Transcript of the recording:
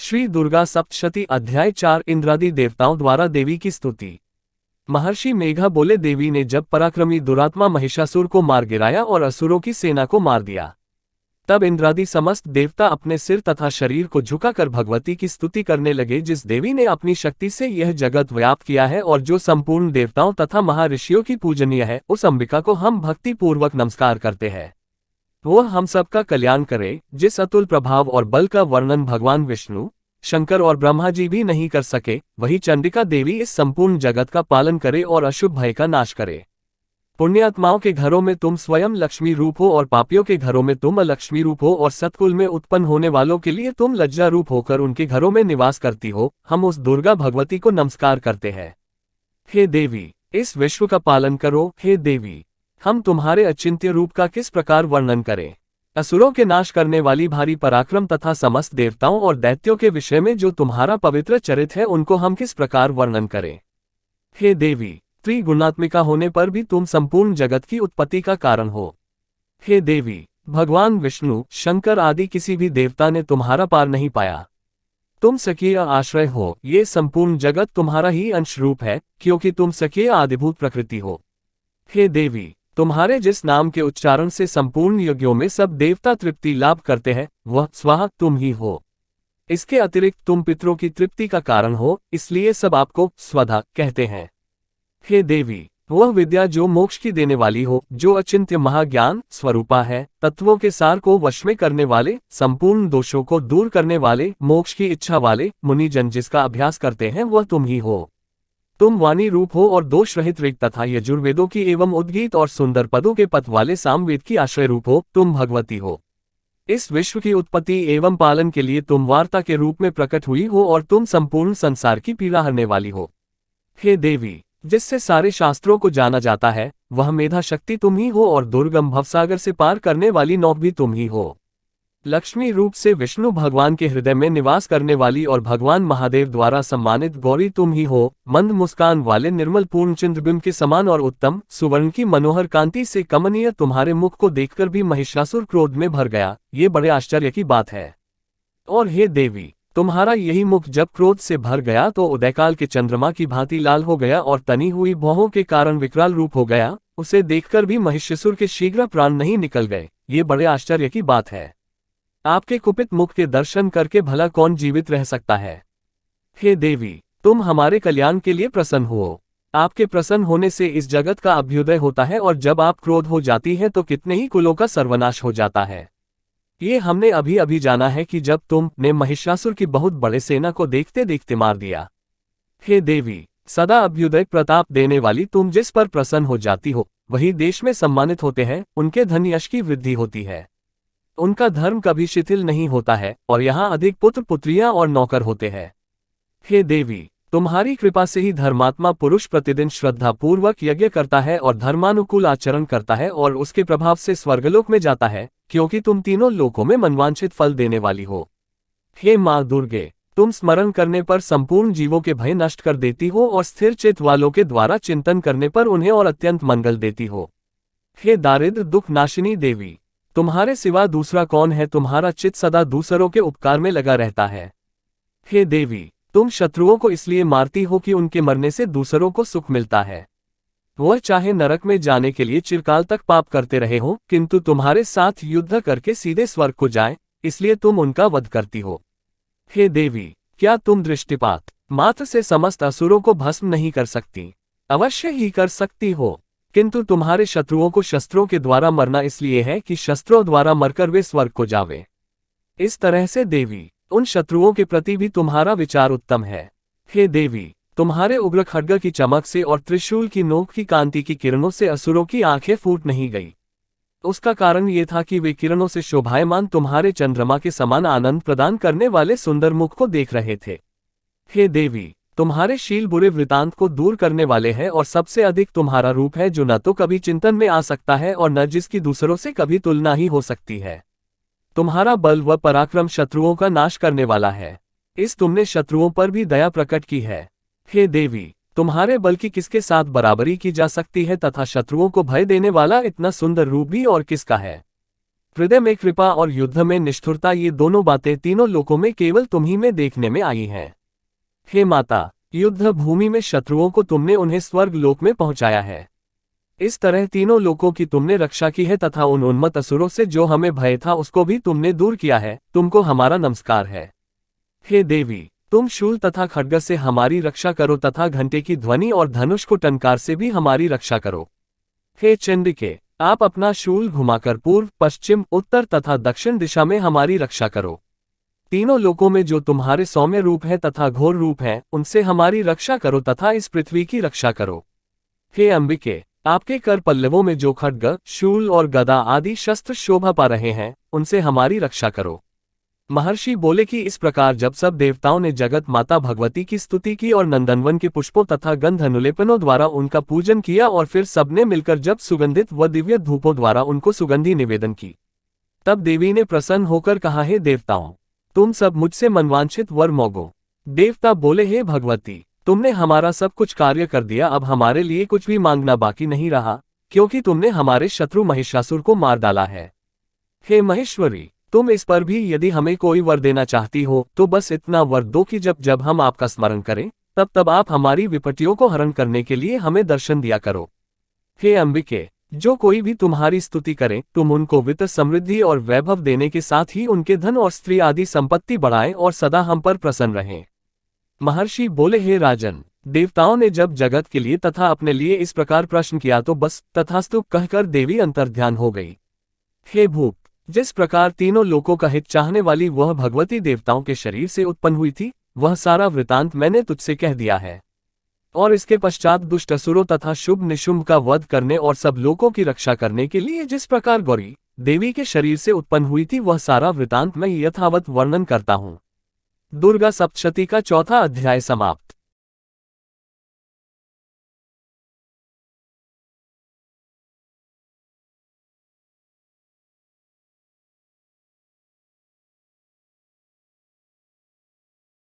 श्री दुर्गा सप्तशती अध्याय 4 इंद्रादि देवताओं द्वारा देवी की स्तुति। महर्षि मेघा बोले, देवी ने जब पराक्रमी दुरात्मा महिषासुर को मार गिराया और असुरों की सेना को मार दिया, तब इंद्रादि समस्त देवता अपने सिर तथा शरीर को झुकाकर भगवती की स्तुति करने लगे, जिस देवी ने अपनी शक्ति से यह जगत व्याप्त किया है और जो संपूर्ण देवताओं तथा महर्षियों की पूजनीय है। उस अंबिका को हम भक्ति पूर्वक नमस्कार करते हैं। वह हम सबका कल्याण करे। जिस अतुल प्रभाव और बल का वर्णन भगवान विष्णु, शंकर और ब्रह्मा जी भी नहीं कर सके, वही चंडिका देवी इस संपूर्ण जगत का पालन करे और अशुभ भय का नाश करे। पुण्यात्माओं के घरों में तुम स्वयं लक्ष्मी रूप हो और पापियों के घरों में तुम अलक्ष्मी रूप हो, और सतकुल में उत्पन्न होने वालों के लिए तुम लज्जा रूप होकर उनके घरों में निवास करती हो। हम उस दुर्गा भगवती को नमस्कार करते हैं। हे देवी, इस विश्व का पालन करो। हे देवी, हम तुम्हारे अचिंत्य रूप का किस प्रकार वर्णन करें। असुरों के नाश करने वाली भारी पराक्रम तथा समस्त देवताओं और दैत्यों के विषय में जो तुम्हारा पवित्र चरित्र है, उनको हम किस प्रकार वर्णन करें। हे देवी, त्रिगुणात्मिका होने पर भी तुम संपूर्ण जगत की उत्पत्ति का कारण हो। हे देवी, भगवान विष्णु, शंकर आदि किसी भी देवता ने तुम्हारा पार नहीं पाया। तुम सकीय आश्रय हो। ये संपूर्ण जगत तुम्हारा ही अंश रूप है, क्योंकि तुम सकीय आदिभूत प्रकृति हो। हे देवी, तुम्हारे जिस नाम के उच्चारण से संपूर्ण यज्ञों में सब देवता तृप्ति लाभ करते हैं, वह स्वतः तुम ही हो। इसके अतिरिक्त तुम पितरों की तृप्ति का कारण हो, इसलिए सब आपको स्वधा कहते हैं। हे देवी, वह विद्या जो मोक्ष की देने वाली हो, जो अचिंत्य महाज्ञान स्वरूपा है, तत्वों के सार को वश में करने वाले, संपूर्ण दोषों को दूर करने वाले, मोक्ष की इच्छा वाले मुनिजन जिसका अभ्यास करते हैं, वह तुम ही हो। तुम वाणी रूप हो और दोष रहित ऋग तथा यजुर्वेदों की एवं उद्गीत और सुंदर पदों के पथ वाले सामवेद की आश्रय रूप हो। तुम भगवती हो। इस विश्व की उत्पत्ति एवं पालन के लिए तुम वार्ता के रूप में प्रकट हुई हो, और तुम संपूर्ण संसार की पीड़ा हरने वाली हो। हे देवी, जिससे सारे शास्त्रों को जाना जाता है, वह मेधा शक्ति तुम ही हो, और दुर्गम भवसागर से पार करने वाली नौक भी तुम ही हो। लक्ष्मी रूप से विष्णु भगवान के हृदय में निवास करने वाली और भगवान महादेव द्वारा सम्मानित गौरी तुम ही हो। मंद मुस्कान वाले निर्मल पूर्ण चंद्रबिंब के समान और उत्तम सुवर्ण की मनोहर कांति से कमनीय तुम्हारे मुख को देखकर भी महिषासुर क्रोध में भर गया। ये बड़े आश्चर्य की बात है। और हे देवी, तुम्हारा यही मुख जब क्रोध से भर गया तो उदयकाल के चंद्रमा की भांति लाल हो गया और तनी हुई भौहों के कारण विकराल रूप हो गया। उसे देखकर भी महिषासुर के शीघ्र प्राण नहीं निकल गए। ये बड़े आश्चर्य की बात है। आपके कुपित मुख के दर्शन करके भला कौन जीवित रह सकता है। हे देवी, तुम हमारे कल्याण के लिए प्रसन्न हो। आपके प्रसन्न होने से इस जगत का अभ्युदय होता है, और जब आप क्रोध हो जाती है तो कितने ही कुलों का सर्वनाश हो जाता है। ये हमने अभी अभी जाना है कि जब तुमने महिषासुर की बहुत बड़े सेना को देखते देखते मार दिया। हे देवी, सदा अभ्युदय प्रताप देने वाली तुम जिस पर प्रसन्न हो जाती हो, वही देश में सम्मानित होते हैं। उनके धन यश की वृद्धि होती है, उनका धर्म कभी शिथिल नहीं होता है, और यहाँ अधिक पुत्र पुत्रियां और नौकर होते हैं। हे देवी, तुम्हारी कृपा से ही धर्मात्मा पुरुष प्रतिदिन श्रद्धा पूर्वक यज्ञ करता है और धर्मानुकूल आचरण करता है, और उसके प्रभाव से स्वर्गलोक में जाता है, क्योंकि तुम तीनों लोकों में मनवांछित फल देने वाली हो। हे माँ दुर्गे, तुम स्मरण करने पर संपूर्ण जीवों के भय नष्ट कर देती हो, और स्थिर चित्त वालों के द्वारा चिंतन करने पर उन्हें और अत्यंत मंगल देती हो। हे दारिद्र दुख नाशिनी देवी, तुम्हारे सिवा दूसरा कौन है। तुम्हारा चित्त सदा दूसरों के उपकार में लगा रहता है। हे देवी, तुम शत्रुओं को इसलिए मारती हो कि उनके मरने से दूसरों को सुख मिलता है। वह चाहे नरक में जाने के लिए चिरकाल तक पाप करते रहे हो, किंतु तुम्हारे साथ युद्ध करके सीधे स्वर्ग को जाएं, इसलिए तुम उनका वध करती हो। हे देवी, क्या तुम दृष्टिपात मात्र से समस्त असुरों को भस्म नहीं कर सकती? अवश्य ही कर सकती हो, किंतु तुम्हारे शत्रुओं को शस्त्रों के द्वारा मरना इसलिए है कि शस्त्रों द्वारा मरकर वे स्वर्ग को जावे। इस तरह से देवी, उन शत्रुओं के प्रति भी तुम्हारा विचार उत्तम है। हे देवी, तुम्हारे उग्र खड्ग की चमक से और त्रिशूल की नोक की कांति की किरणों से असुरों की आंखें फूट नहीं गई। उसका कारण ये था कि वे किरणों से शोभायमान तुम्हारे चंद्रमा के समान आनंद प्रदान करने वाले सुंदर मुख को देख रहे थे। हे देवी, तुम्हारे शील बुरे वृतांत को दूर करने वाले हैं, और सबसे अधिक तुम्हारा रूप है जो न तो कभी चिंतन में आ सकता है और न जिसकी दूसरों से कभी तुलना ही हो सकती है। तुम्हारा बल व पराक्रम शत्रुओं का नाश करने वाला है। इस तुमने शत्रुओं पर भी दया प्रकट की है। हे देवी, तुम्हारे बल की किसके साथ बराबरी की जा सकती है, तथा शत्रुओं को भय देने वाला इतना सुंदर रूप भी और किसका है। हृदय में कृपा और युद्ध में निष्ठुरता, ये दोनों बातें तीनों लोकों में केवल तुम्ही में देखने में आई हैं। हे माता, युद्ध भूमि में शत्रुओं को तुमने उन्हें स्वर्ग लोक में पहुंचाया है। इस तरह तीनों लोकों की तुमने रक्षा की है तथा उन उन्मत्त असुरों से जो हमें भय था उसको भी तुमने दूर किया है। तुमको हमारा नमस्कार है। हे देवी, तुम शूल तथा खड्ग से हमारी रक्षा करो तथा घंटे की ध्वनि और धनुष को टंकार से भी हमारी रक्षा करो। हे चंडिके, आप अपना शूल घुमाकर पूर्व, पश्चिम, उत्तर तथा दक्षिण दिशा में हमारी रक्षा करो। तीनों लोकों में जो तुम्हारे सौम्य रूप है तथा घोर रूप है, उनसे हमारी रक्षा करो तथा इस पृथ्वी की रक्षा करो। हे अंबिके, आपके कर पल्लवों में जो खड्ग, शूल और गदा आदि शस्त्र शोभा पा रहे हैं, उनसे हमारी रक्षा करो। महर्षि बोले कि इस प्रकार जब सब देवताओं ने जगत माता भगवती की स्तुति की और नंदनवन के पुष्पों तथा गंध अनुलेपनों द्वारा उनका पूजन किया और फिर सबने मिलकर जब सुगंधित व दिव्य धूपों द्वारा उनको सुगंधी निवेदन की, तब देवी ने प्रसन्न होकर कहा, हे देवताओं, तुम सब मुझसे मनवांछित वर मांगो। देवता बोले, हे भगवती, तुमने हमारा सब कुछ कार्य कर दिया, अब हमारे लिए कुछ भी मांगना बाकी नहीं रहा, क्योंकि तुमने हमारे शत्रु महिषासुर को मार डाला है। हे महेश्वरी, तुम इस पर भी यदि हमें कोई वर देना चाहती हो तो बस इतना वर दो कि जब जब हम आपका स्मरण करें तब तब आप हमारी विपत्तियों को हरण करने के लिए हमें दर्शन दिया करो। हे अंबिके, जो कोई भी तुम्हारी स्तुति करे तुम उनको वित्त, समृद्धि और वैभव देने के साथ ही उनके धन और स्त्री आदि संपत्ति बढ़ाएं और सदा हम पर प्रसन्न रहें। महर्षि बोले, हे राजन, देवताओं ने जब जगत के लिए तथा अपने लिए इस प्रकार प्रश्न किया तो बस तथास्तु कहकर देवी अंतर्ध्यान हो गई। हे भूप, जिस प्रकार तीनों लोकों का हित चाहने वाली वह भगवती देवताओं के शरीर से उत्पन्न हुई थी, वह सारा वृतांत मैंने तुझसे कह दिया है। और इसके पश्चात दुष्ट असुरों तथा शुभ निशुंभ का वध करने और सब लोकों की रक्षा करने के लिए जिस प्रकार गौरी देवी के शरीर से उत्पन्न हुई थी, वह सारा वृतांत मैं यथावत वर्णन करता हूँ। दुर्गा सप्तशती का चौथा अध्याय समाप्त।